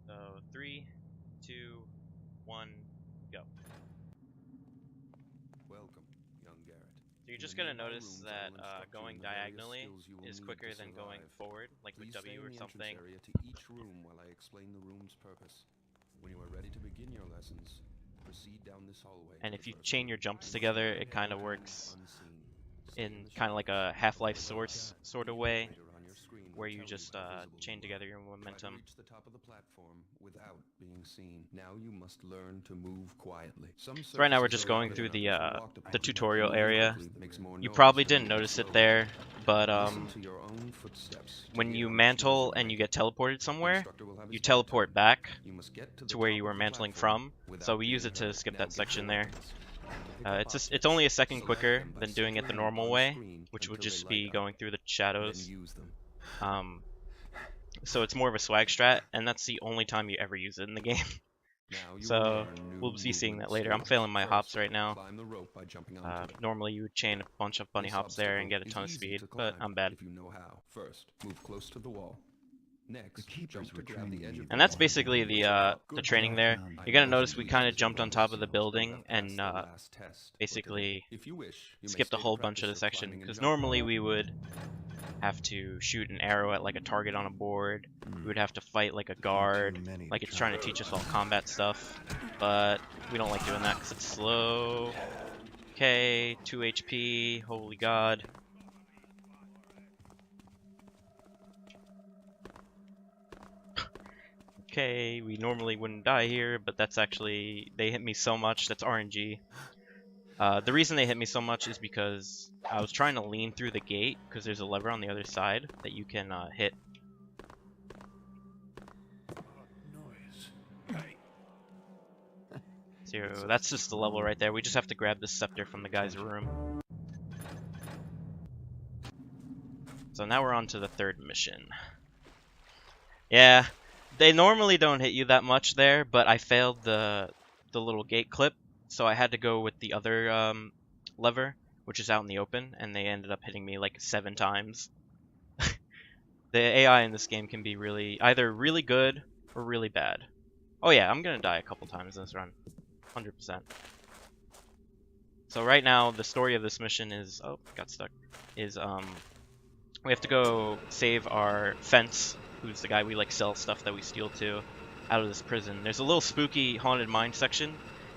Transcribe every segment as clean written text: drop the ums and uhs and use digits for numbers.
So 3, 2, 1, go. Welcome, young Garrett. So you're just gonna notice that going diagonally is quicker than going forward, like with Please stay W in or the entrance something. area to each room while I explain the room's purpose. When you are ready to begin your lessons, proceed down this hallway. And if you chain your jumps together, it kind of works Unseen. in kind of like a Half-Life Source sort of way, where you just chain together your momentum. Reach the top of the platform without being seen. Now you must learn to move quietly. So right now we're just going through the tutorial area. You probably didn't notice it there, but when you mantle and you get teleported somewhere, you teleport back to where you were mantling from. So we use it to skip that section there. It's only a second quicker than doing it the normal way, which would just be going through the shadows. So it's more of a swag strat, and that's the only time you ever use it in the game. So we'll be seeing that later. I'm failing my hops right now. Normally you would chain a bunch of bunny hops there and get a ton of speed, but I'm bad. If you know how. First, move close to the wall. Next, jump to grab the edge of And that's basically the training there. You're gonna notice we kind of jumped on top of the building and basically skipped a whole bunch of the section, because normally we would have to shoot an arrow at like a target on a board. We would have to fight like a guard, like it's trying to teach us all combat stuff, but we don't like doing that because it's slow. Okay, 2 HP, holy god. Okay, we normally wouldn't die here, but that's actually, they hit me so much, that's RNG. The reason they hit me so much is because I was trying to lean through the gate, because there's a lever on the other side that you can hit. So that's just the level right there. We just have to grab the scepter from the guy's room. So now we're on to the third mission. Yeah, they normally don't hit you that much there, but I failed the little gate clip, so I had to go with the other lever, which is out in the open, and they ended up hitting me like 7 times. The AI in this game can be either really good or really bad. Oh yeah, I'm gonna die a couple times in this run, 100%. So right now, the story of this mission is, oh, got stuck, is we have to go save our fence, who's the guy we like sell stuff that we steal to, out of this prison. There's a little spooky haunted mine section.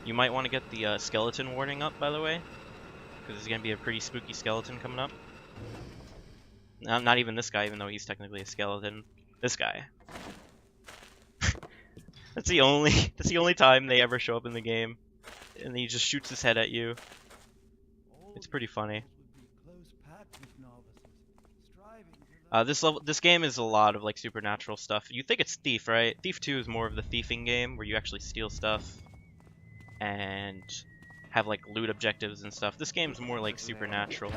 You might want to get the skeleton warning up, by the way, because there's going to be a pretty spooky skeleton coming up. Not even this guy, even though he's technically a skeleton. This guy. That's the only time they ever show up in the game, and he just shoots his head at you. It's pretty funny. This game is a lot of like supernatural stuff. You think it's Thief, right? Thief 2 is more of the thiefing game where you actually steal stuff and have like loot objectives and stuff. This game's more like supernatural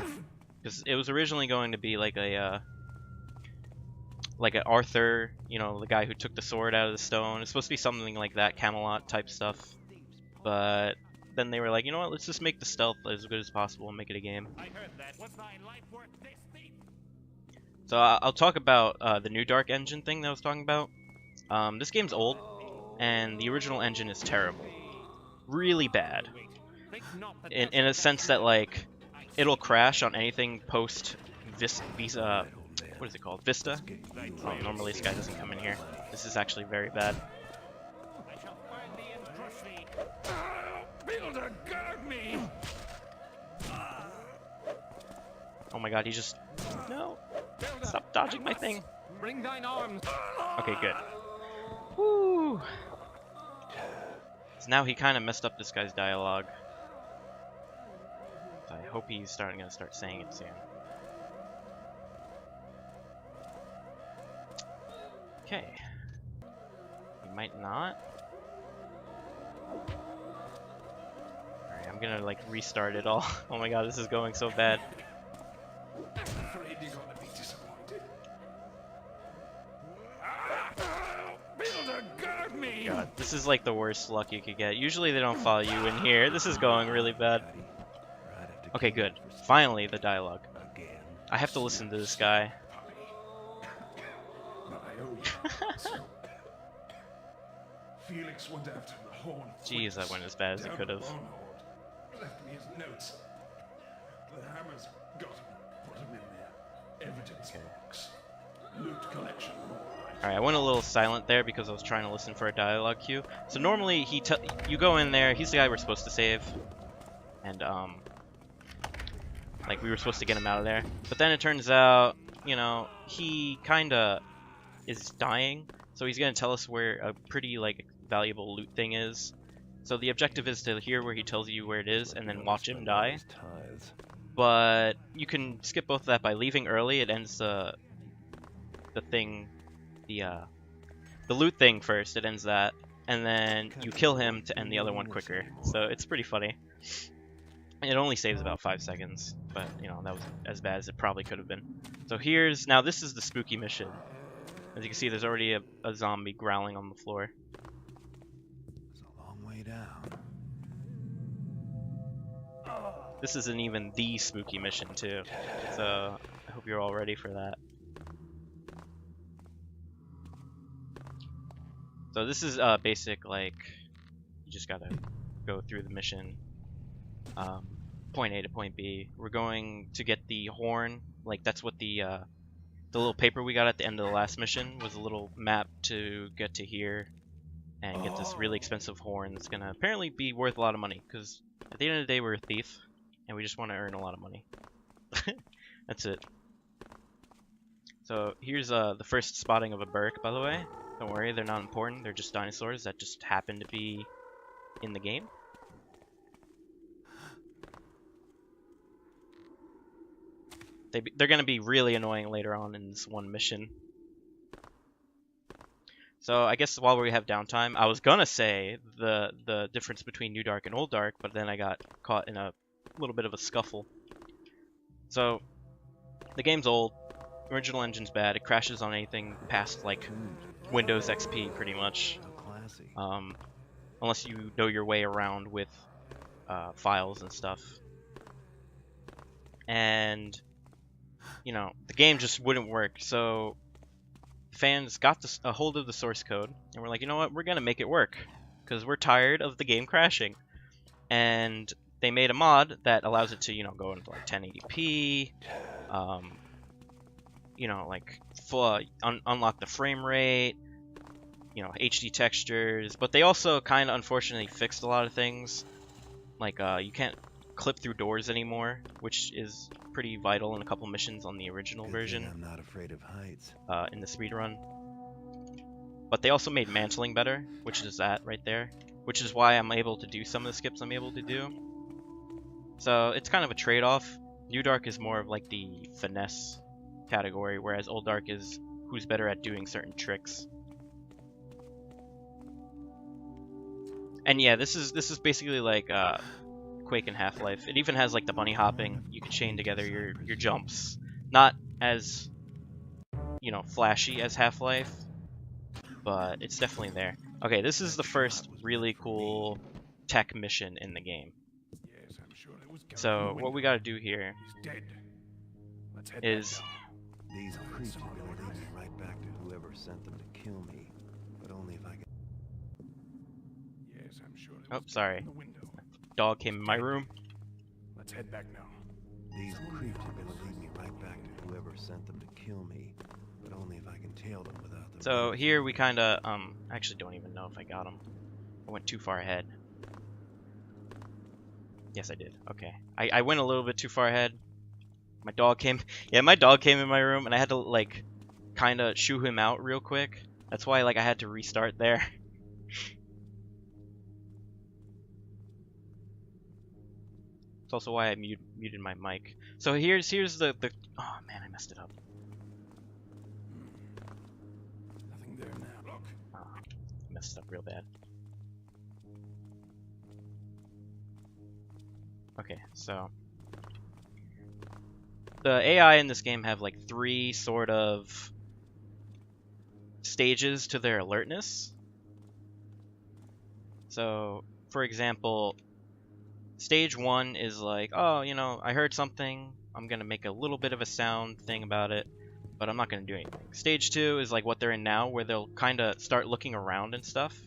because it was originally going to be like a Arthur, you know, the guy who took the sword out of the stone. It's supposed to be something like that, Camelot type stuff. But then they were like, you know what? Let's just make the stealth as good as possible and make it a game. I heard that. What's thy life worth this thief? So I'll talk about the new Dark engine thing that I was talking about. This game's old, and the original engine is terrible. Really bad. In a sense that, like, it'll crash on anything post Vista, what is it called? Vista? Oh, normally this guy doesn't come in here. This is actually very bad. I shall find thee and crush thee. Builder, guard me! Oh my god, he just... No! Stop dodging my thing! Bring thine arms. Okay, good. Woo! So now he kind of messed up this guy's dialogue. So I hope he's gonna start saying it soon. Okay. He might not. Alright, I'm gonna like restart it all. Oh my god, this is going so bad. God, this is like the worst luck you could get. Usually they don't follow you in here. This is going really bad. Okay, good. Finally, the dialogue. I have to listen to this guy. Felix went after the horn. Jeez, that went as bad as it could have. Left me his notes. The hammers got him. Put him in there. Evidence box. Loot collection. Alright, I went a little silent there because I was trying to listen for a dialogue cue. So normally you go in there, he's the guy we're supposed to save. And like we were supposed to get him out of there. But then it turns out, you know, he kinda is dying. So he's gonna tell us where a pretty like valuable loot thing is. So the objective is to hear where he tells you where it is and then watch him die. But you can skip both of that by leaving early. It ends the thing, the loot thing first. It ends that, and then you kill him to end the other one quicker. So it's pretty funny. It only saves about 5 seconds, but you know that was as bad as it probably could have been. So now this is the spooky mission. As you can see, there's already a zombie growling on the floor. It's a long way down. This isn't even the spooky mission too, so I hope you're all ready for that. So this is basic, like, you just gotta go through the mission, point A to point B. We're going to get the horn, like that's what the little paper we got at the end of the last mission was, a little map to get to here and get this really expensive horn that's gonna apparently be worth a lot of money, because at the end of the day we're a thief and we just want to earn a lot of money. That's it. So here's the first spotting of a Burke, by the way. Don't worry, they're not important. They're just dinosaurs that just happen to be in the game. They're going to be really annoying later on in this one mission. So I guess while we have downtime, I was going to say the difference between New Dark and Old Dark, but then I got caught in a little bit of a scuffle. So the game's old. Original engine's bad. It crashes on anything past like Windows XP pretty much. Unless you know your way around with files and stuff. And you know, the game just wouldn't work. So fans got a hold of the source code and we're like, you know what, we're gonna make it work because we're tired of the game crashing. And they made a mod that allows it to, you know, go into like 1080p, you know, like full unlock the frame rate, you know, HD textures. But they also kind of unfortunately fixed a lot of things, like you can't clip through doors anymore, which is pretty vital in a couple missions on the original version. I'm not afraid of heights. In the speedrun. But they also made mantling better, which is that right there, which is why I'm able to do some of the skips I'm able to do. So it's kind of a trade-off. New Dark is more of like the finesse category, whereas Old Dark is who's better at doing certain tricks. And yeah, this is basically like Quake and Half-Life. It even has like the bunny hopping. You can chain together your jumps. Not as, you know, flashy as Half-Life, but it's definitely there. Okay, this is the first really cool tech mission in the game. Yes, I'm sure it was So what we gotta do here He's dead. Let's head is, These creeps are gonna lead me right back to whoever sent them to kill me, but only if I can. Yes, I'm sure it oh, was sorry, in the window. dog came in my room. Let's head back now. These creeps are gonna lead me right back to whoever sent them to kill me, but only if I can tail them without them. So here we kinda, actually don't even know if I got him. I went too far ahead. Yes, I did. Okay. I went a little bit too far ahead. My dog came, yeah, my dog came in my room and I had to like kinda shoo him out real quick. That's why like I had to restart there. It's also why I muted my mic. So here's the oh man, I messed it up. Nothing there now. Look. Oh, messed it up real bad. Okay, so the AI in this game have like 3 sort of stages to their alertness. So, for example, stage 1 is like, oh, you know, I heard something, I'm gonna make a little bit of a sound thing about it, but I'm not gonna do anything. Stage 2 is like what they're in now, where they'll kinda start looking around and stuff.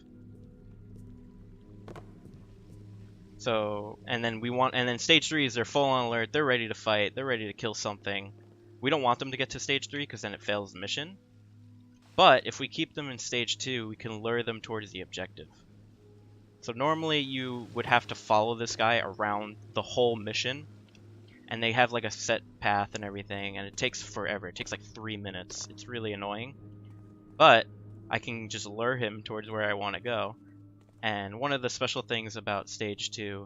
So, and then stage 3 is they're full on alert, they're ready to fight, they're ready to kill something. We don't want them to get to stage 3 because then it fails the mission. But if we keep them in stage 2, we can lure them towards the objective. So normally you would have to follow this guy around the whole mission, and they have like a set path and everything, and it takes forever. It takes like 3 minutes. It's really annoying. But I can just lure him towards where I want to go. And one of the special things about stage 2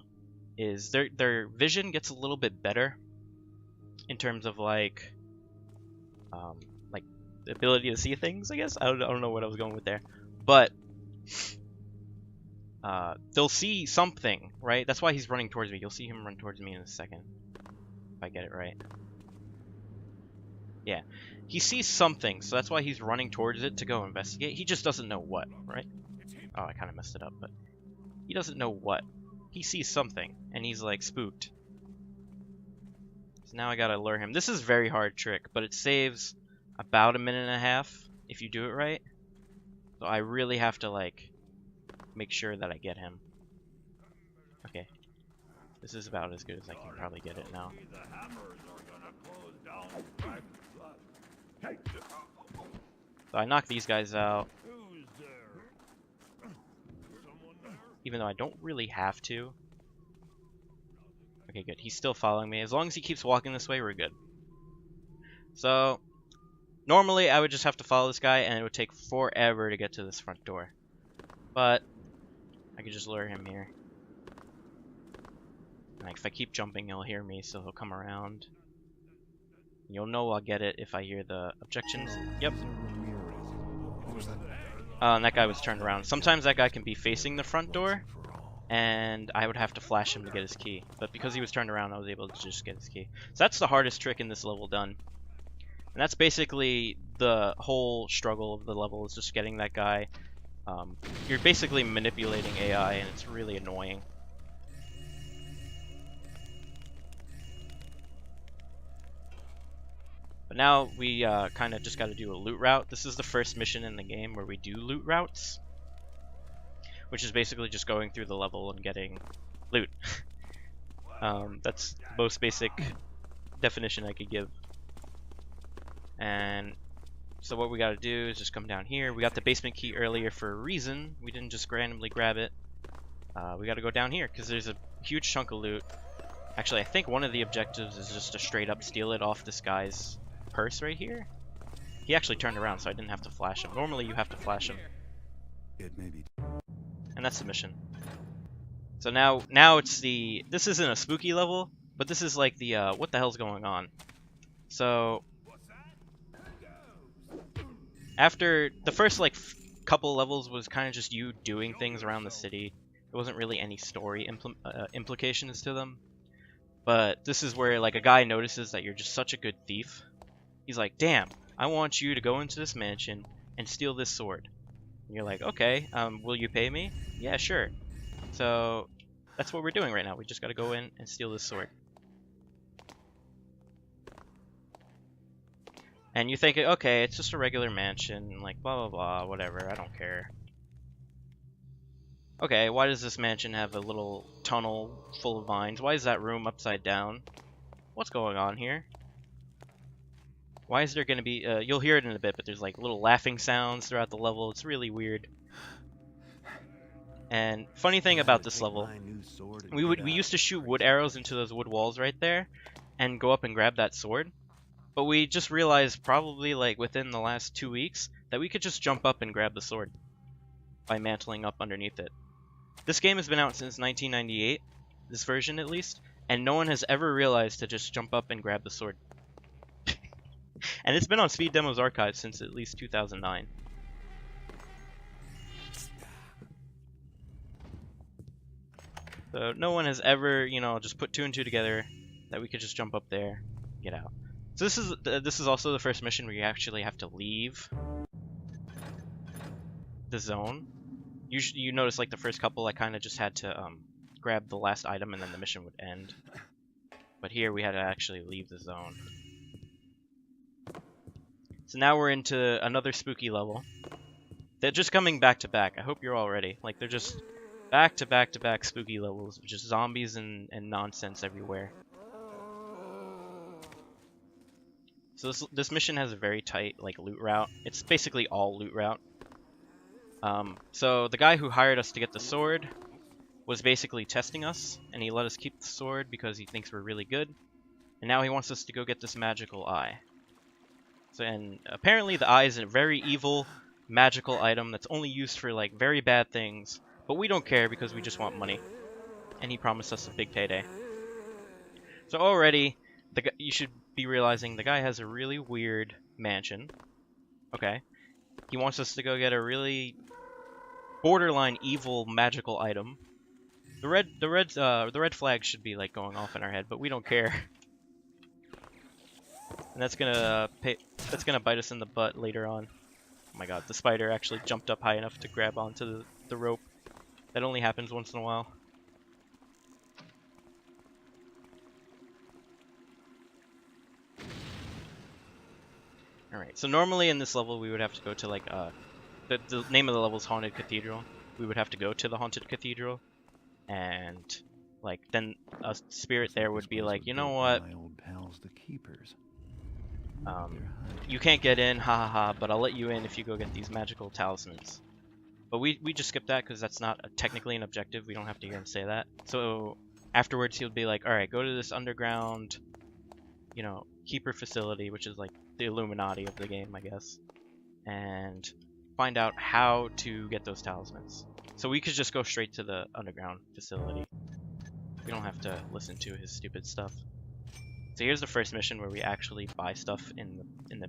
is their vision gets a little bit better in terms of like the ability to see things, I guess. I don't know what I was going with there. But they'll see something, right? That's why he's running towards me. You'll see him run towards me in a second. If I get it right. Yeah. He sees something, so that's why he's running towards it to go investigate. He just doesn't know what, right? Oh, I kind of messed it up, but he doesn't know what. He sees something, and he's like spooked. So now I gotta lure him. This is a very hard trick, but it saves about 1.5 minutes if you do it right. So I really have to like make sure that I get him. Okay. This is about as good as I can probably get it now. So I knock these guys out. Even though I don't really have to. Okay, good. He's still following me. As long as he keeps walking this way, we're good. So, normally I would just have to follow this guy, and it would take forever to get to this front door. But, I could just lure him here. Like, if I keep jumping, he'll hear me, so he'll come around. You'll know I'll get it if I hear the objections. Yep. And that guy was turned around. Sometimes that guy can be facing the front door, and I would have to flash him to get his key. But because he was turned around, I was able to just get his key. So that's the hardest trick in this level done. And that's basically the whole struggle of the level, is just getting that guy. You're basically manipulating AI, and it's really annoying. But now we kind of just got to do a loot route. This is the first mission in the game where we do loot routes, which is basically just going through the level and getting loot. That's the most basic definition I could give. And so what we got to do is just come down here. We got the basement key earlier for a reason. We didn't just randomly grab it. We got to go down here because there's a huge chunk of loot. Actually, I think one of the objectives is just to straight up steal it off this guy's purse right here. He actually turned around, so I didn't have to flash him. Normally you have to flash him. It may be. And that's the mission. So now it's the, this isn't a spooky level, but this is like the what the hell's going on. So after the first like couple levels was kind of just you doing things around the city. There wasn't really any story implications to them. But this is where like a guy notices that you're just such a good thief. He's like, damn, I want you to go into this mansion and steal this sword. And you're like, okay, will you pay me? Yeah, sure. So that's what we're doing right now. We just gotta go in and steal this sword. And you think, okay, it's just a regular mansion, like blah blah blah, whatever, I don't care. Okay, why does this mansion have a little tunnel full of vines? Why is that room upside down? What's going on here? Why is there going to be... you'll hear it in a bit, but there's like little laughing sounds throughout the level. It's really weird. And funny thing about this level, we used to shoot wood arrows into those wood walls right there and go up and grab that sword. But we just realized probably like within the last 2 weeks that we could just jump up and grab the sword by mantling up underneath it. This game has been out since 1998, this version at least, and no one has ever realized to just jump up and grab the sword. And it's been on Speed Demos Archive since at least 2009. So no one has ever, you know, just put 2 and 2 together that we could just jump up there, get out. So this is also the first mission where you actually have to leave the zone. You notice like the first couple I kind of just had to grab the last item and then the mission would end. But here we had to actually leave the zone. So now we're into another spooky level. They're just coming back to back. I hope you're all ready. Like they're just Back to back to back spooky levels, just zombies and nonsense everywhere. So this mission has a very tight like loot route. It's basically all loot route. So the guy who hired us to get the sword was basically testing us, and he let us keep the sword because he thinks we're really good. And now he wants us to go get this magical eye. So, and apparently the eye is a very evil magical item that's only used for like very bad things, but we don't care because we just want money. And he promised us a big payday. So already, you should be realizing the guy has a really weird mansion. Okay. He wants us to go get a really borderline evil magical item. The red flag should be like going off in our head, but we don't care. And that's gonna bite us in the butt later on. Oh my god, the spider actually jumped up high enough to grab onto the rope. That only happens once in a while. Alright, so normally in this level we would have to go to like, the name of the level is Haunted Cathedral. We would have to go to the Haunted Cathedral, and like then a spirit there would be like, you know what? My old pals, the keepers. You can't get in, ha ha ha, but I'll let you in if you go get these magical talismans. But we just skip that because that's not technically an objective. We don't have to hear him say that. So afterwards he'll be like, alright, go to this underground, you know, keeper facility, which is like the Illuminati of the game, I guess, and find out how to get those talismans. So we could just go straight to the underground facility. We don't have to listen to his stupid stuff. So here's the first mission where we actually buy stuff in the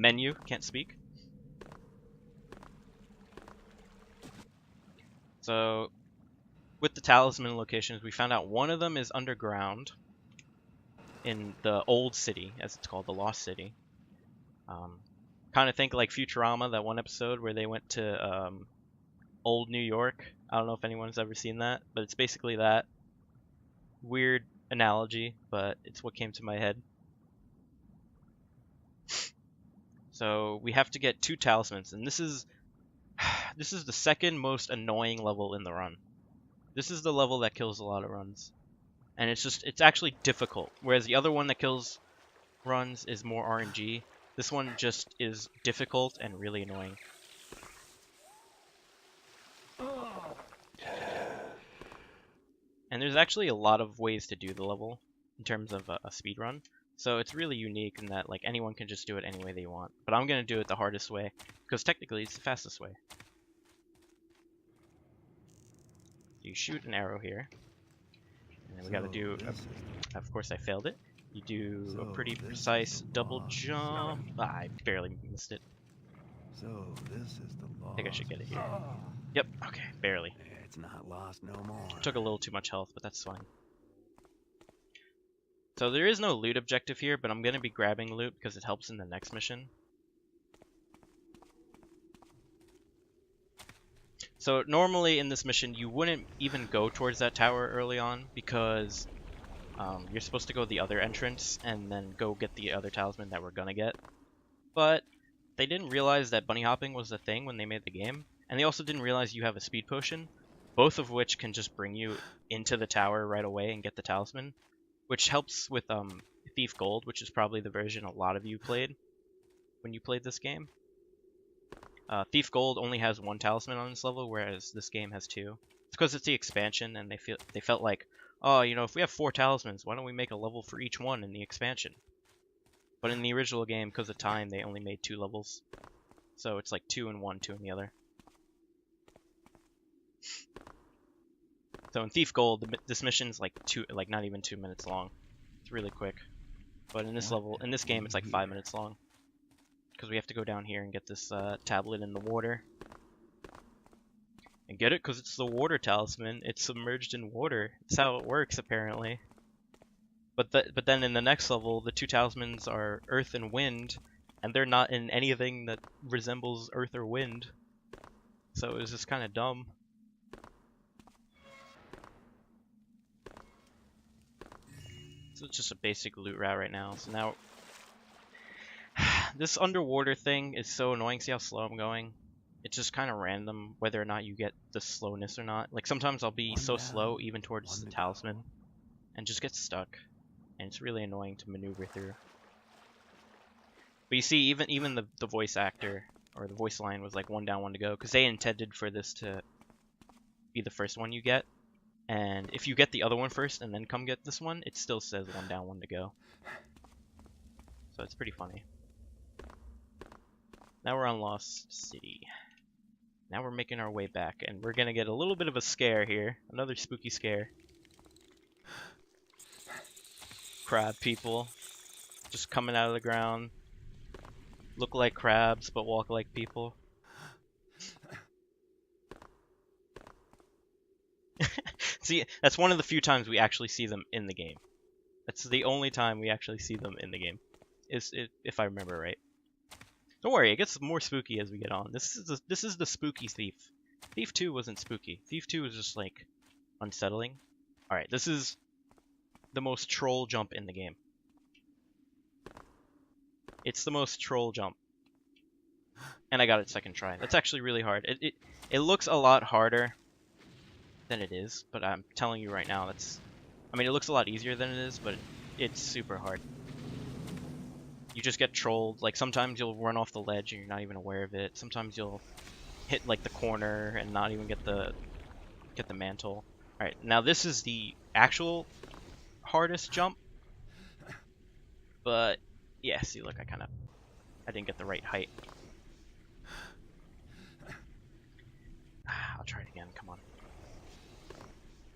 menu. Can't speak. So with the talisman locations, we found out one of them is underground in the old city, as it's called, the Lost City. Kind of think like Futurama, that one episode where they went to old New York. I don't know if anyone's ever seen that, but it's basically that. Weird analogy, but it's what came to my head. So we have to get 2 talismans, and this is the second most annoying level in the run. This is the level that kills a lot of runs, and it's actually difficult. Whereas the other one that kills runs is more RNG. This one just is difficult and really annoying. And there's actually a lot of ways to do the level in terms of a speed run. So it's really unique in that like anyone can just do it any way they want. But I'm going to do it the hardest way because technically it's the fastest way. You shoot an arrow here. And then we got to do, of course I failed it. You do a pretty precise double jump. Ah, I barely missed it. So this is the I think I should get it here. Ah, Yep, okay, barely. It's not lost no more. Took a little too much health, but that's fine. So there is no loot objective here, but I'm going to be grabbing loot because it helps in the next mission. So normally in this mission you wouldn't even go towards that tower early on because you're supposed to go the other entrance and then go get the other talisman that we're going to get. But they didn't realize that bunny hopping was a thing when they made the game, and they also didn't realize you have a speed potion, both of which can just bring you into the tower right away and get the talisman, which helps with Thief Gold, which is probably the version a lot of you played when you played this game. Thief Gold only has 1 talisman on this level, whereas this game has 2. It's because it's the expansion, and they felt like, oh, you know, if we have 4 talismans, why don't we make a level for each one in the expansion? But in the original game, because of time, they only made 2 levels. So it's like 2 in one, 2 in the other. So in Thief Gold, this mission's like not even 2 minutes long. It's really quick. But in this level, in this game, it's like 5 minutes long. Because we have to go down here and get this tablet in the water. And get it? Because it's the water talisman. It's submerged in water. That's how it works, apparently. But then in the next level, the 2 talismans are earth and wind, and they're not in anything that resembles earth or wind. So it was just kind of dumb. So it's just a basic loot route right now. So now, this underwater thing is so annoying. See how slow I'm going? it's just kind of random whether or not you get the slowness or not. Like sometimes I'll be so slow even towards the talisman and just get stuck, and it's really annoying to maneuver through. But you see, even the voice actor or the voice line was like 1 down, 1 to go, because they intended for this to be the first one you get. And if you get the other one first and then come get this one, it still says 1 down, 1 to go. So it's pretty funny. Now we're on Lost City. Now we're making our way back, and we're gonna get a little bit of a scare here. Another spooky scare. Crab people. Just coming out of the ground. Look like crabs, but walk like people. See, that's one of the few times we actually see them in the game. That's the only time we actually see them in the game, if I remember right. Don't worry, it gets more spooky as we get on. This is the spooky Thief. Thief 2 wasn't spooky. Thief 2 was just like unsettling. All right, this is the most troll jump in the game. It's the most troll jump, and I got it second try. That's actually really hard. It looks a lot harder than it is, but I'm telling you right now, I mean, it looks a lot easier than it is, but it's super hard. You just get trolled. Like sometimes you'll run off the ledge and you're not even aware of it. Sometimes you'll hit like the corner and not even get the mantle. All right, now this is the actual hardest jump. But yeah, see, look, I didn't get the right height. I'll try it again. Come on.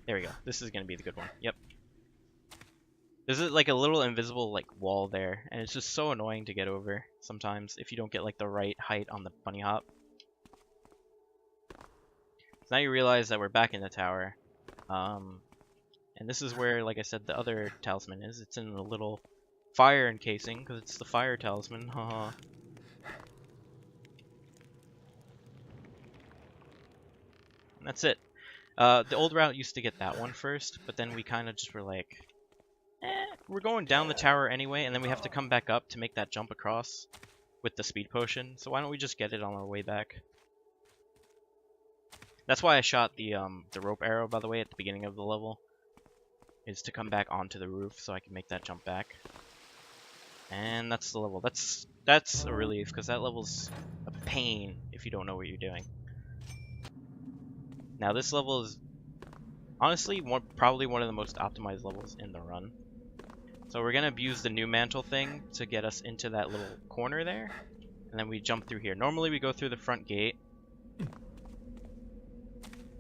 There we go. This is gonna be the good one. Yep. There's like a little invisible like wall there, and it's just so annoying to get over sometimes if you don't get like the right height on the bunny hop. So now you realize that we're back in the tower, and this is where, like I said, the other talisman is. It's in a little fire encasing because it's the fire talisman. Haha. And that's it. The old route used to get that one first, but then we kind of just were like, we're going down the tower anyway, and then we have to come back up to make that jump across with the speed potion, so why don't we just get it on our way back? That's why I shot the rope arrow, by the way, at the beginning of the level, is to come back onto the roof so I can make that jump back. And that's the level. That's a relief, because that level's a pain if you don't know what you're doing. Now this level is honestly probably one of the most optimized levels in the run. So we're gonna abuse the new mantle thing to get us into that little corner there, and then we jump through here. Normally we go through the front gate,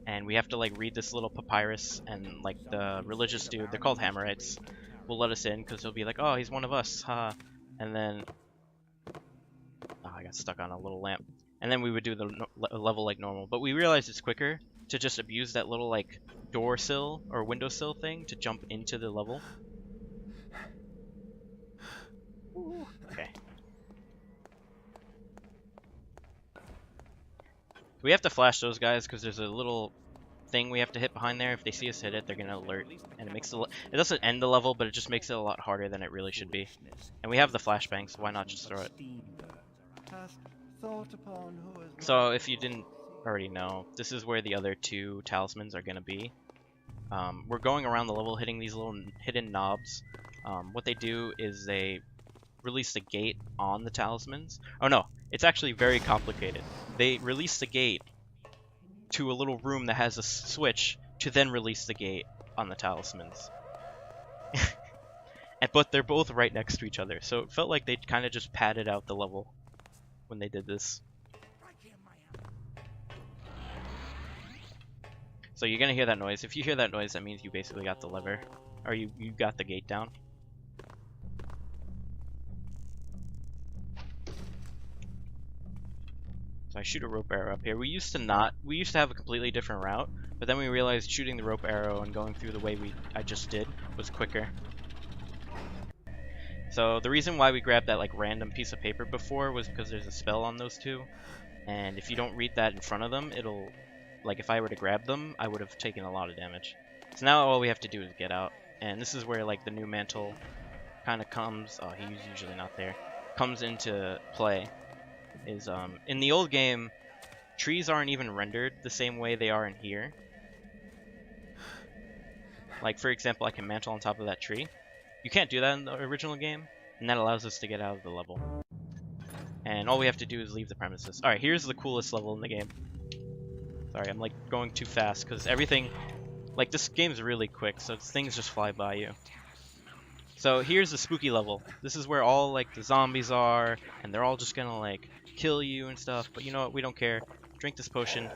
and we have to like read this little papyrus, and like the religious dude, they're called Hammerites, will let us in because he'll be like, oh, he's one of us, ha. And then, oh, I got stuck on a little lamp. And then we would do the level like normal, but we realized it's quicker to just abuse that little like door sill or windowsill thing to jump into the level. Ooh, okay. We have to flash those guys because there's a little thing we have to hit behind there. If they see us hit it, they're gonna alert, and it doesn't end the level, but it just makes it a lot harder than it really should be. And we have the flashbang, so why not just throw it? So if you didn't already know, this is where the other two talismans are gonna be. We're going around the level hitting these little hidden knobs. What they do is they release the gate on the talismans. Oh no, it's actually very complicated. They release the gate to a little room that has a switch to then release the gate on the talismans. But they're both right next to each other, so it felt like they kind of just padded out the level when they did this. So you're gonna hear that noise. If you hear that noise, that means you basically got the lever, or you got the gate down. So I shoot a rope arrow up here. We used to have a completely different route, but then we realized shooting the rope arrow and going through the way I just did was quicker. So the reason why we grabbed that like random piece of paper before was because there's a spell on those two, and if you don't read that in front of them, it'll, like if I were to grab them, I would have taken a lot of damage. So now all we have to do is get out, and this is where like the new mantle kind of comes. Oh, he's usually not there. Comes into play. Is in the old game, trees aren't even rendered the same way they are in here. Like, for example, I can mantle on top of that tree. You can't do that in the original game, and that allows us to get out of the level. And all we have to do is leave the premises. Alright, here's the coolest level in the game. Sorry, I'm like going too fast, because everything... Like, this game's really quick, so things just fly by you. So here's the spooky level. This is where all, like, the zombies are, and they're all just gonna, like, kill you and stuff. But you know what? We don't care. Drink this potion.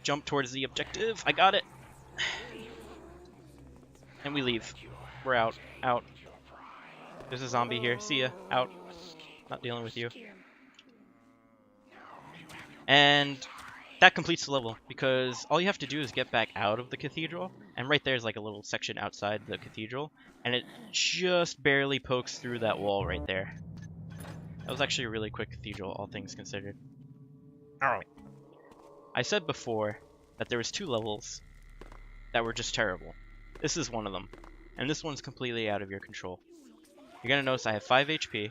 Jump towards the objective. I got it! And we leave. We're out. Out. There's a zombie here. See ya. Out. Not dealing with you. And that completes the level, because all you have to do is get back out of the cathedral, and right there's like a little section outside the cathedral, and it just barely pokes through that wall right there. That was actually a really quick cathedral, all things considered. Alright. I said before that there was 2 levels that were just terrible. This is one of them, and this one's completely out of your control. You're gonna notice I have 5 HP.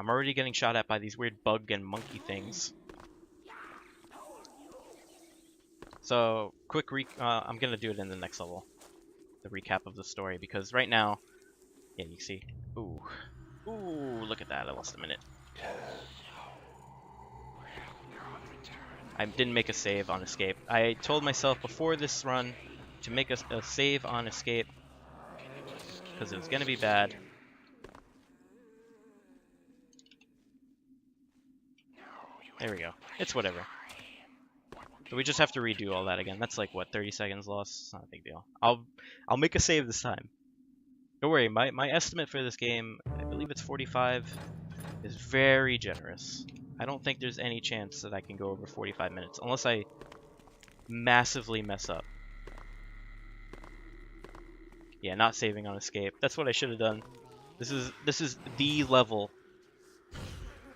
I'm already getting shot at by these weird bug and monkey things. So, I'm gonna do it in the next level. The recap of the story, because right now, yeah, you see. Ooh. Ooh, look at that, I lost a minute. I didn't make a save on escape. I told myself before this run to make a save on escape, because it was gonna be bad. There we go. It's whatever. So we just have to redo all that again. That's like, what, 30 seconds lost? It's not a big deal. I'll make a save this time. Don't worry, my estimate for this game, I believe it's 45, is very generous. I don't think there's any chance that I can go over 45 minutes, unless I massively mess up. Yeah, not saving on escape. That's what I should have done. This is the level.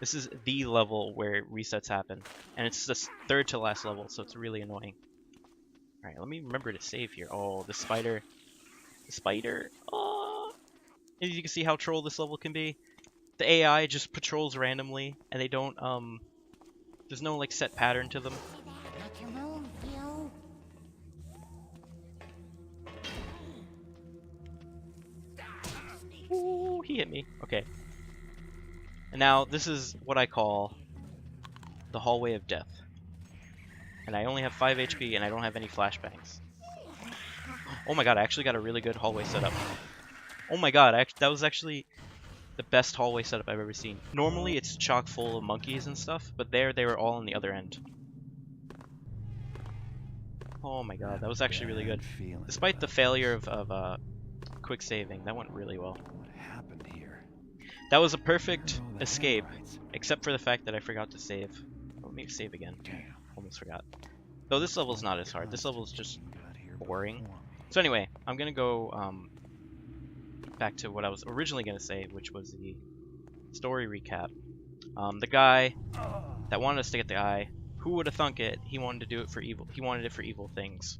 This is the level where resets happen. And it's the 3rd to last level, so it's really annoying. Alright, let me remember to save here. Oh, the spider. The spider. Oh. As you can see how troll this level can be. The AI just patrols randomly, and they don't, there's no, like, set pattern to them. Ooh, he hit me. Okay. And now, this is what I call the hallway of death. And I only have 5 HP, and I don't have any flashbangs. Oh my god, I actually got a really good hallway setup. Oh my god, that was actually the best hallway setup I've ever seen. Normally, it's chock full of monkeys and stuff, but there, they were all on the other end. Oh my god, that was actually really good. Despite the failure of quick saving, that went really well. What happened here? That was a perfect escape, except for the fact that I forgot to save. Let me save again. Almost forgot. Though this level's not as hard. This level's just boring. So anyway, I'm gonna go back to what I was originally gonna say, which was the story recap. The guy that wanted us to get the eye, who would have thunk it? He wanted to do it for evil. He wanted it for evil things.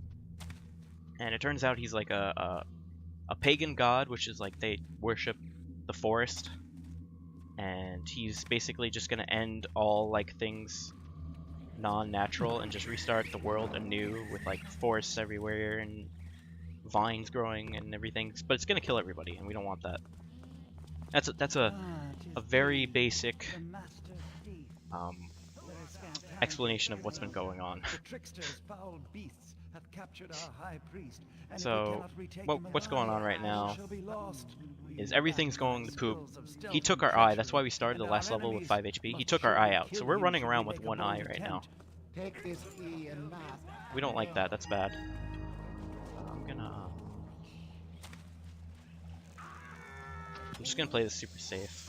And it turns out he's like a pagan god, which is like they worship the forest. And he's basically just gonna end all like things non-natural and just restart the world anew with like forests everywhere and vines growing and everything. But it's gonna kill everybody, and we don't want that. That's a very basic explanation of what's been going on. So what's going on right now is everything's going to poop. He took our eye. That's why we started the last level with 5 HP. He took our eye out. So we're running around with 1 eye right now. We don't like that. That's bad. I'm just gonna play this super safe,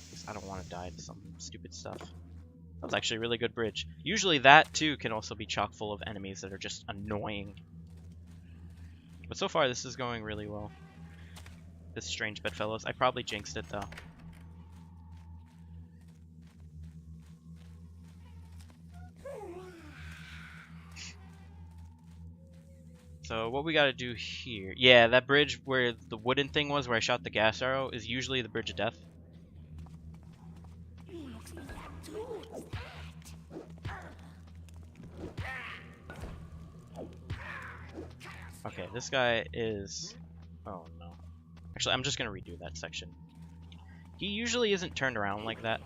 because I don't want to die to some stupid stuff. That was actually a really good bridge. Usually that too can also be chock full of enemies that are just annoying. But so far this is going really well. This strange bedfellows. I probably jinxed it though. So what we gotta do here... Yeah, that bridge where the wooden thing was, where I shot the gas arrow, is usually the bridge of death. this guy is... Oh no. Actually, I'm just gonna redo that section. He usually isn't turned around like that.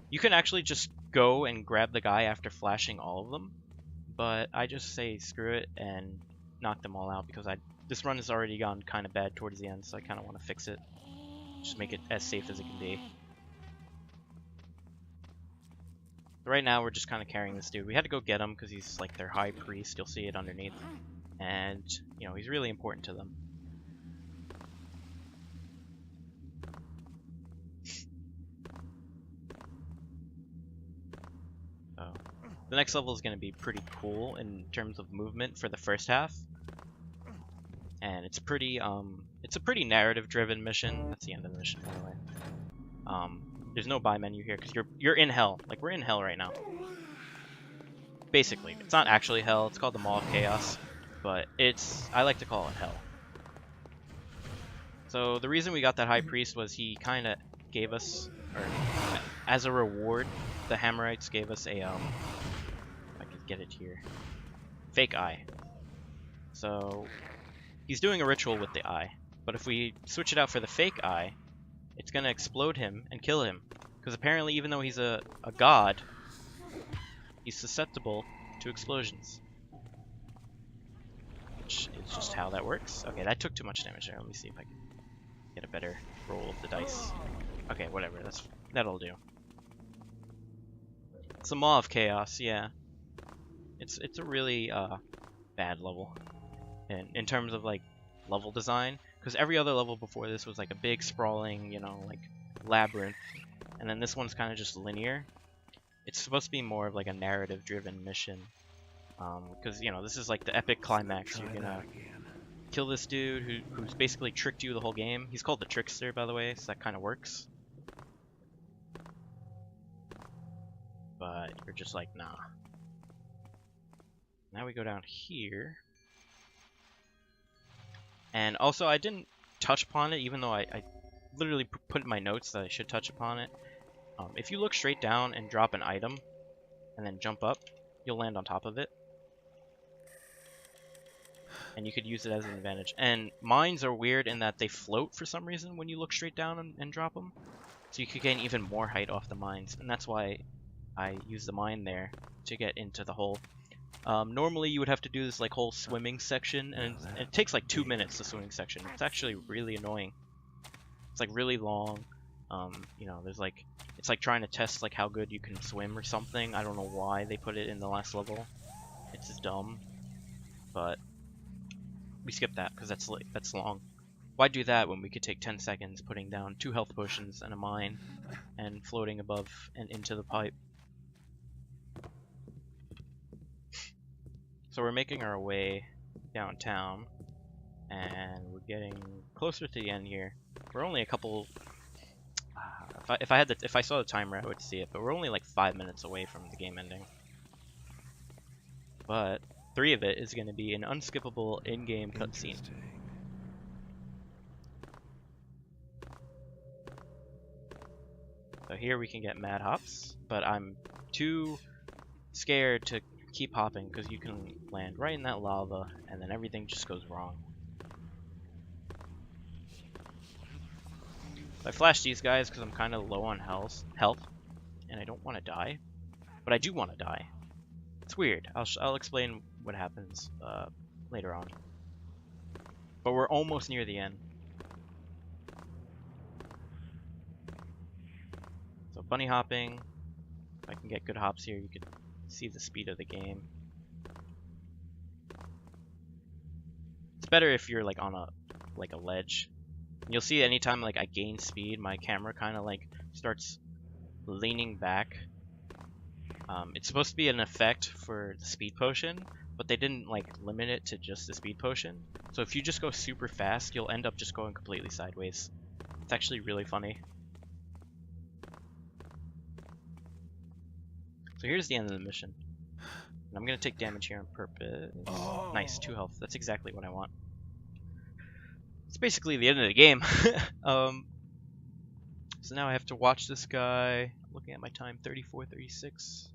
You can actually just go and grab the guy after flashing all of them, but I just say screw it and knock them all out because this run has already gone kind of bad towards the end, so I kind of want to fix it. Just make it as safe as it can be. Right now we're just kind of carrying this dude. We had to go get him because he's like their high priest. You'll see it underneath. And, you know, he's really important to them. So, the next level is going to be pretty cool in terms of movement for the first half. And it's a pretty narrative-driven mission. That's the end of the mission, by the way. There's no buy menu here because you're in hell. Like, we're in hell right now. Basically, it's not actually hell. It's called the Maw of Chaos, but I like to call it hell. So the reason we got that high priest was he kind of gave us, or as a reward, the Hammerites gave us a if I could get it here, fake eye. So he's doing a ritual with the eye, but if we switch it out for the fake eye, it's gonna explode him and kill him. Because apparently, even though he's a god, he's susceptible to explosions. Which is just how that works. Okay, that took too much damage there. Let me see if I can get a better roll of the dice. Okay, whatever. That'll do. It's a Maw of Chaos, yeah. It's a really bad level in terms of like level design. Because every other level before this was like a big sprawling, you know, like labyrinth, and then this one's kind of just linear. It's supposed to be more of like a narrative-driven mission, because you know this is like the epic climax. You're gonna kill this dude who's basically tricked you the whole game. He's called the Trickster, by the way, so that kind of works. But you're just like, nah. Now we go down here. And also, I didn't touch upon it, even though I literally put in my notes that I should touch upon it. If you look straight down and drop an item, and then jump up, you'll land on top of it. And you could use it as an advantage. And mines are weird in that they float for some reason when you look straight down and drop them. So you could gain even more height off the mines, and that's why I use the mine there to get into the hole. Normally you would have to do this like whole swimming section, and it takes like 2 minutes, the swimming section. It's actually really annoying. It's like really long. You know, there's like, it's like trying to test like how good you can swim or something. I don't know why they put it in the last level. It's just dumb. But we skip that because that's long. Why do that when we could take 10 seconds putting down 2 health potions and a mine and floating above and into the pipe? So we're making our way downtown, and we're getting closer to the end here. We're only a couple. If I saw the timer, I would see it, but we're only like 5 minutes away from the game ending. But 3 of it is going to be an unskippable in-game cutscene. So here we can get mad hops, but I'm too scared to keep hopping because you can land right in that lava and then everything just goes wrong. I flashed these guys because I'm kind of low on health and I don't want to die, but I do want to die. It's weird. I'll explain what happens later on. But we're almost near the end. So bunny hopping. If I can get good hops here, you could see the speed of the game. It's better if you're like on a ledge. You'll see anytime like I gain speed, my camera kind of like starts leaning back. It's supposed to be an effect for the speed potion, but they didn't like limit it to just the speed potion. So if you just go super fast, you'll end up just going completely sideways. It's actually really funny. So here's the end of the mission. And I'm gonna take damage here on purpose. Oh. Nice, 2 health. That's exactly what I want. It's basically the end of the game. So now I have to watch this guy. I'm looking at my time, 34, 36.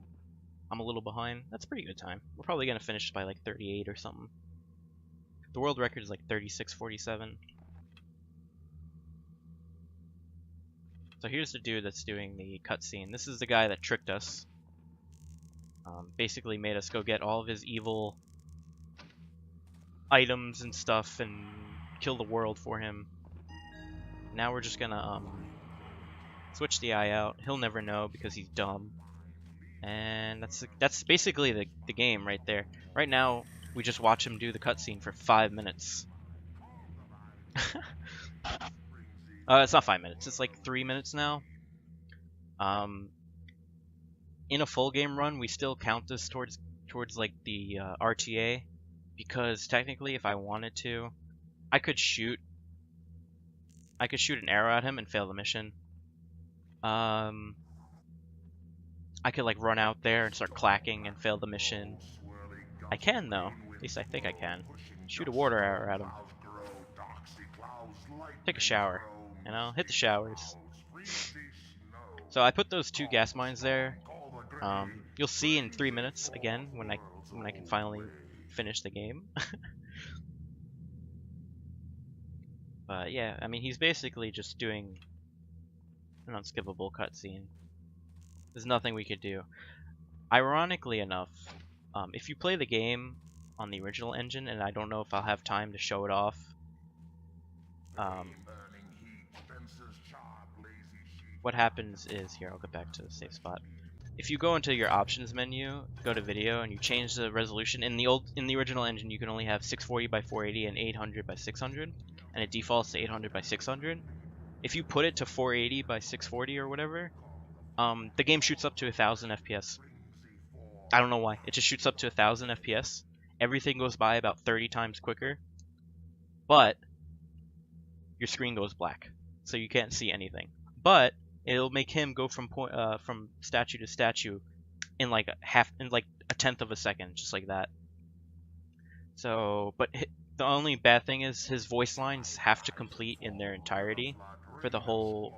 I'm a little behind. That's a pretty good time. We're probably gonna finish by like 38 or something. The world record is like 36:47. So here's the dude that's doing the cutscene. This is the guy that tricked us. Basically made us go get all of his evil items and stuff and kill the world for him. Now we're just gonna switch the eye out. He'll never know because he's dumb. And that's basically the game right there. Right now we just watch him do the cutscene for 5 minutes. It's not 5 minutes. It's like 3 minutes now. In a full game run, we still count this towards like the RTA, because technically, if I wanted to, I could shoot an arrow at him and fail the mission. I could like run out there and start clacking and fail the mission. I can though. At least I think I can. Shoot a water arrow at him. Take a shower. You know, hit the showers. So I put those 2 gas mines there. You'll see in 3 minutes again when I can finally finish the game. But yeah, I mean, he's basically just doing an unskippable cutscene. There's nothing we could do. Ironically enough, if you play the game on the original engine, and I don't know if I'll have time to show it off, what happens is, here, I'll get back to the safe spot. If you go into your options menu, go to video, and you change the resolution, in the original engine you can only have 640 by 480 and 800 by 600, and it defaults to 800 by 600. If you put it to 480 by 640 or whatever, the game shoots up to 1000 FPS. I don't know why. It just shoots up to 1000 FPS. Everything goes by about 30 times quicker, but your screen goes black, so you can't see anything. But it'll make him go from statue to statue in like a tenth of a second, just like that. So, but the only bad thing is his voice lines have to complete in their entirety for the whole,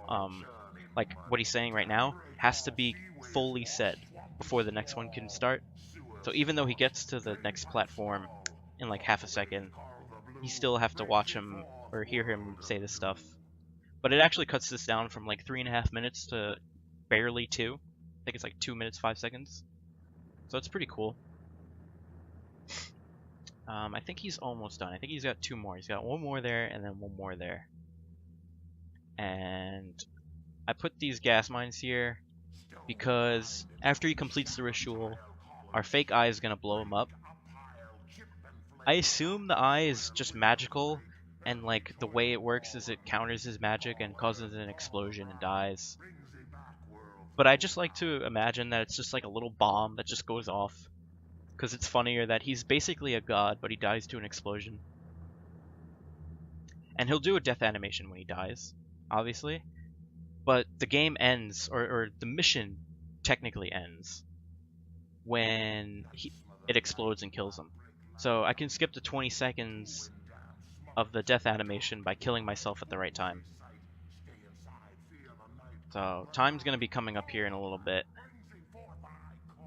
like what he's saying right now has to be fully said before the next one can start. So even though he gets to the next platform in like half a second, you still have to watch him or hear him say this stuff. But it actually cuts this down from like 3.5 minutes to barely 2. I think it's like 2 minutes 5 seconds. So it's pretty cool. I think he's almost done. I think he's got 2 more. He's got 1 more there and then 1 more there. And I put these gas mines here because after he completes the ritual, our fake eye is gonna blow him up. I assume the eye is just magical, and like the way it works is it counters his magic and causes an explosion and dies. But I just like to imagine that it's just like a little bomb that just goes off, because it's funnier that he's basically a god, but he dies to an explosion. And he'll do a death animation when he dies, obviously. But the game ends, or the mission technically ends, when it explodes and kills him. So I can skip the 20 seconds of the death animation by killing myself at the right time. So time's gonna be coming up here in a little bit.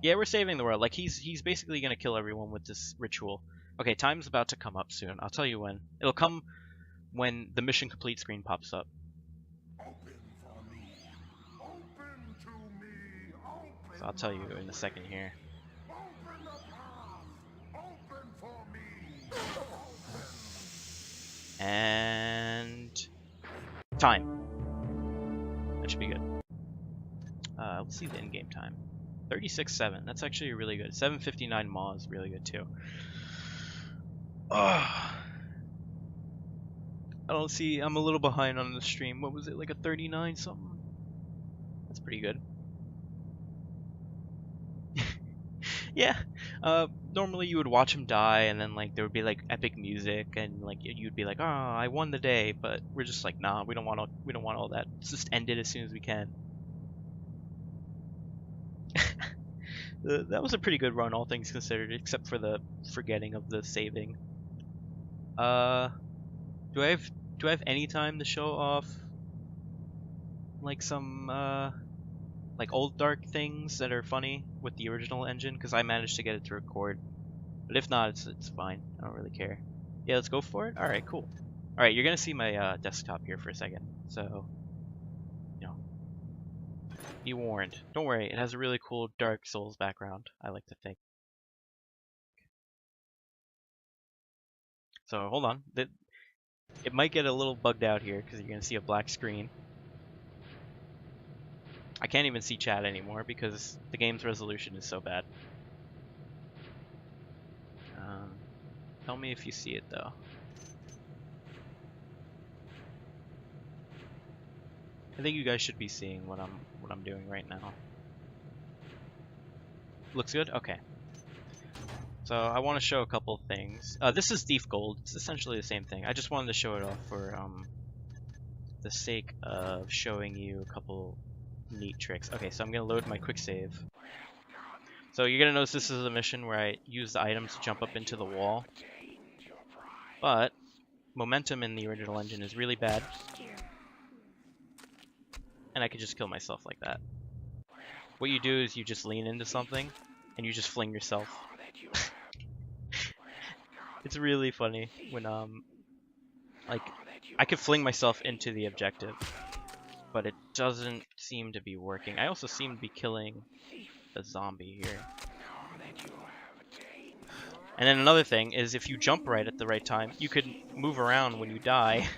Yeah, we're saving the world. Like he's basically gonna kill everyone with this ritual. Okay, time's about to come up soon. I'll tell you when. It'll come when the mission complete screen pops up. So I'll tell you in a second here. And time. That should be good. Let's see the in-game time. 36.7. That's actually really good. 7:59 MAW is really good too. I don't see. I'm a little behind on the stream. What was it, like a 39 something? That's pretty good. Yeah. Normally you would watch him die, and then like there would be like epic music, and like you'd be like, "Oh, I won the day," but we're just like, "Nah, we don't want all that. Let's just end it as soon as we can." That was a pretty good run, all things considered, except for the forgetting of the saving. Do I have any time to show off like some like old Dark things that are funny with the original engine, because I managed to get it to record. But if not, it's fine. I don't really care. Yeah, let's go for it. All right, cool. All right, you're gonna see my desktop here for a second, so you know, be warned. Don't worry, it has a really cool Dark Souls background, I like to think. So hold on, it might get a little bugged out here because you're gonna see a black screen. I can't even see chat anymore because the game's resolution is so bad. Tell me if you see it though. I think you guys should be seeing what I'm doing right now. Looks good? Okay. So I want to show a couple of things. This is Thief Gold. It's essentially the same thing. I just wanted to show it off for the sake of showing you a couple neat tricks. Okay, so I'm gonna load my quick save. So you're gonna notice this is a mission where I use the items to jump up into the wall. But momentum in the original engine is really bad. And I could just kill myself like that. What you do is you just lean into something and you just fling yourself. It's really funny when like I could fling myself into the objective, but it doesn't seem to be working. I also seem to be killing the zombie here. And then another thing is if you jump right at the right time, you could move around when you die,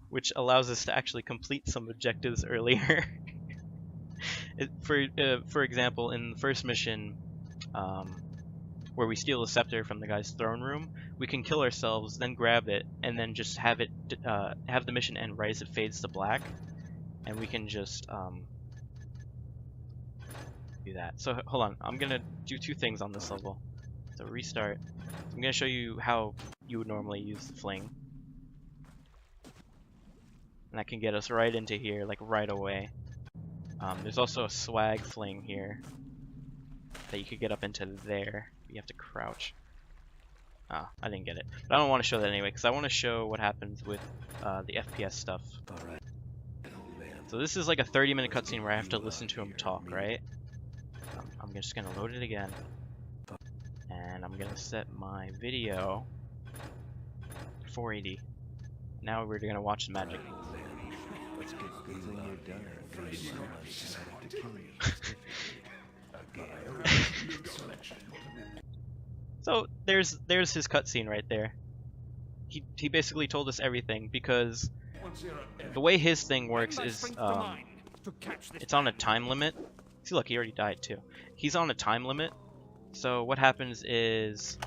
which allows us to actually complete some objectives earlier. For example, in the first mission, where we steal the scepter from the guy's throne room, we can kill ourselves, then grab it, and then just have the mission end right as it fades to black, and we can just do that. So hold on, I'm gonna do two things on this level. So restart. I'm gonna show you how you would normally use the fling, and that can get us right into here, like right away. There's also a swag fling here that you could get up into there. You have to crouch. Ah, I didn't get it. But I don't want to show that anyway, because I want to show what happens with the FPS stuff. So this is like a 30-minute cutscene where I have to listen to him talk, right? I'm just going to load it again. And I'm going to set my video to 480. Now we're going to watch the magic. Let's get good thing you're done. To kill you. So there's his cutscene right there. He basically told us everything because the way his thing works is it's on a time limit. See, look, he already died too. He's on a time limit. So what happens is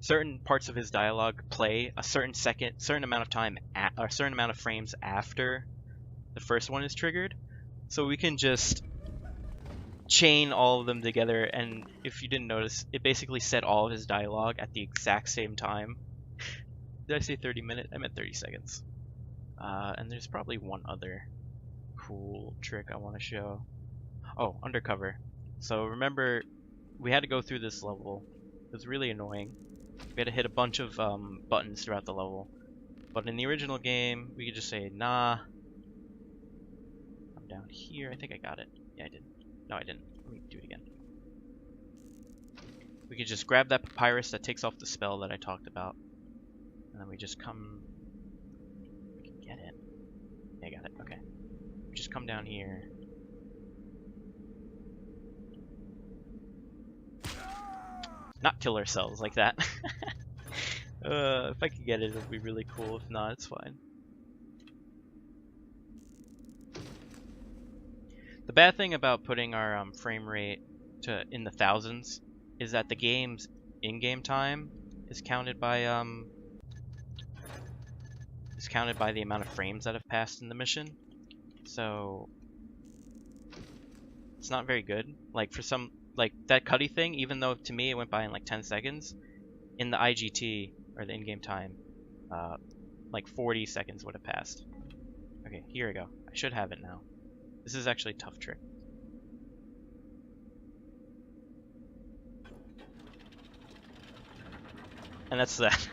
certain parts of his dialogue play a certain amount of time, or a certain amount of frames after the first one is triggered. So we can just chain all of them together, and if you didn't notice, it basically said all of his dialogue at the exact same time. Did I say 30 minutes? I meant 30 seconds. And there's probably one other cool trick I want to show. Oh, undercover. So remember, we had to go through this level. It was really annoying. We had to hit a bunch of buttons throughout the level. But in the original game, we could just say, nah. I'm down here. I think I got it. Yeah, I did. No, I didn't. Let me do it again. We could just grab that papyrus that takes off the spell that I talked about. And then we just come... I can get it. Yeah, I got it. Okay. We just come down here. Not kill ourselves like that. If I could get it, it would be really cool. If not, it's fine. The bad thing about putting our frame rate in the thousands is that the game's in-game time is counted by the amount of frames that have passed in the mission. So it's not very good. Like for some, like that Cuddy thing, even though to me it went by in like 10 seconds, in the IGT or the in-game time, like 40 seconds would have passed. Okay, here we go. I should have it now. This is actually a tough trick. And that's that.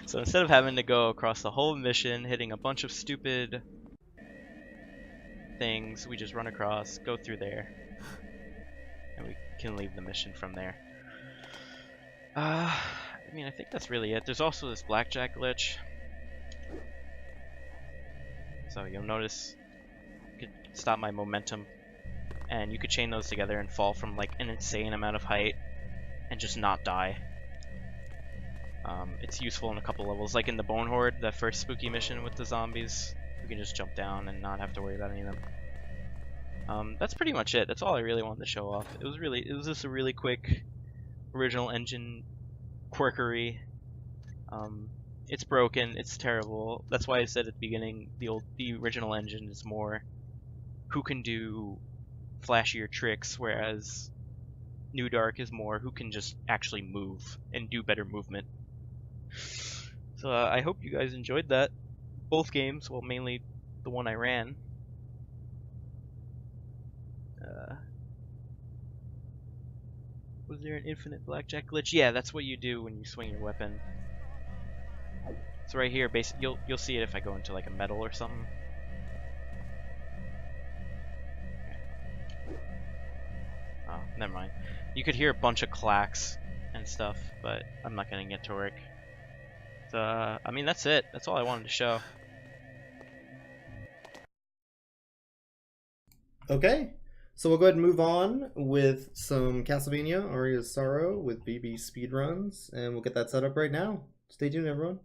So instead of having to go across the whole mission, hitting a bunch of stupid things. We just run across, go through there, and we can leave the mission from there. I mean, I think that's really it. There's also this blackjack glitch. So you'll notice you could stop my momentum, and you could chain those together and fall from like an insane amount of height and just not die. It's useful in a couple levels, like in the Bone Horde, the first spooky mission with the zombies. You can just jump down and not have to worry about any of them. That's pretty much it. That's all I really wanted to show off. It was just a really quick original engine quirkery. It's broken, it's terrible. That's why I said at the beginning the original engine is more who can do flashier tricks, whereas New Dark is more who can just actually move and do better movement. So I hope you guys enjoyed that. Both games, well, mainly the one I ran. Was there an infinite blackjack glitch? Yeah, that's what you do when you swing your weapon. So right here, you'll see it if I go into like a metal or something. Okay. Oh, never mind. You could hear a bunch of clacks and stuff, but I'm not gonna get to work. So, I mean, that's it. That's all I wanted to show. Okay, so we'll go ahead and move on with some Castlevania Aria's Sorrow with BB speedruns, and we'll get that set up right now. Stay tuned, everyone.